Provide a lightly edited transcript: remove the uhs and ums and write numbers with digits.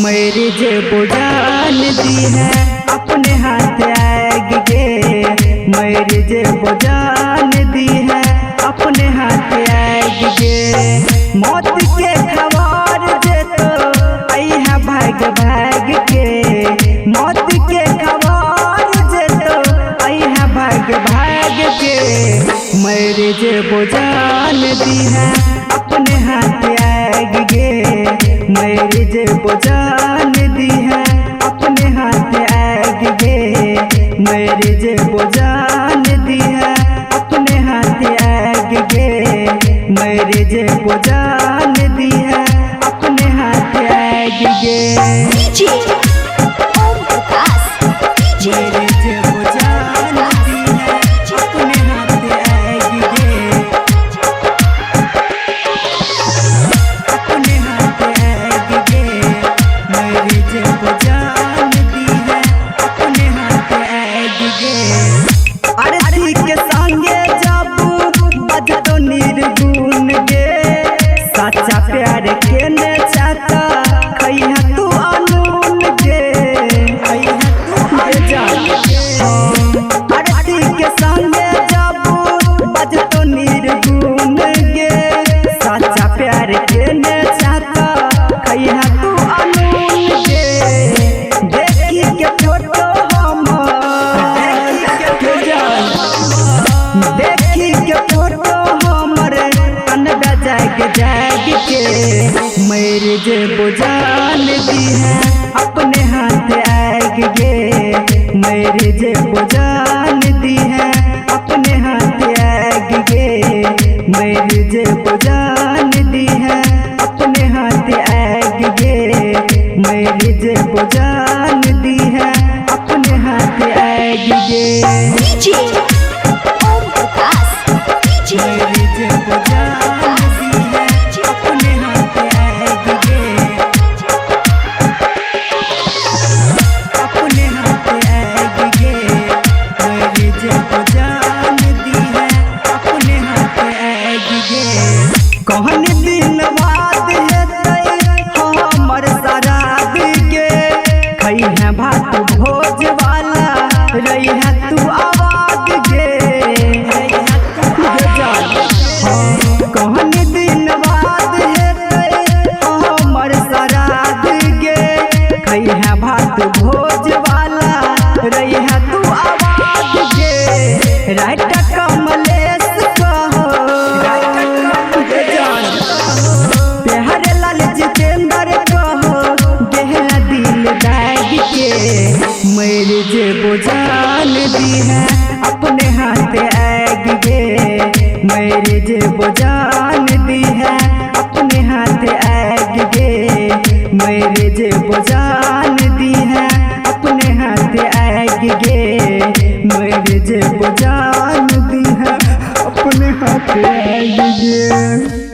मेरी जेबो जान दी है अपने हाथ आग गे। मेरी जेबो जान दी है अपने हाथ आग गे। मौत के खबर जे तो आई है भाग भाग के। मौत के खबर जे तो आई है भाग भाग के। मेरी जेबो जान दी है अपने हाथ आग गे। मेरी जेबो जान दी है अपने हाथ आग गे। मेरी जेबो जान दी है अपने हाथ आग गे। मेरी जेबो जान दी है अपने हाथ आग गे। मेरी जेबो जान दी है अपने हाथ आग गे। अपने हाथ आग गे। मेरी जेबो जान दी है अपने हाथ आग गे। आरती के संगे जब बजतो निर्गुण गे। सच्चा प्यार के ने चाहता खैहा तू अनून गे। खैहा तू जान आरती के संगे जब बजतो निर्गुण गे। सच्चा प्यार के ने चाहता खैहा तू अनून गे। देखी के फोटो देखी के फोटो हमर कनबा जाग जाग के। मेरी जेबो जान दी है अपने हाथ आग गे। मेरी जेबो जान दी है अपने हाथ आग गे। मेरी जेबो जान दी है अपने हाथ आग गे। मेरी जेबो जान दी है अपने हाथ आग गे। मेरी जेबो जान दी है अपने हाथ आग गे। अपने हाथ आग गे। मेरी जेबो जान दी है अपने हाथ आग गे। कहन दिन बाद हेतै हमर श्राद्ध गे। खैहा भात भोज वाला रहिहा तू आवाज गे। कहन दिन बाद हेतै हमर श्राद्ध गे। खैहा भात भोज वाला रहिहा तू आवाज गे। रात कमलेश कहो प्यार लाल जितेंद्र कहो गहरा दिल दाग के। मेरी जेबो जान दी है अपने हाथ आग गे। मेरी जेबो जान दी है अपने हाथ आग गे। मेरी जेबो जान दी है अपने हाथ आग गे। मेरी जेबो जान दी है अपने हाथ आग गे।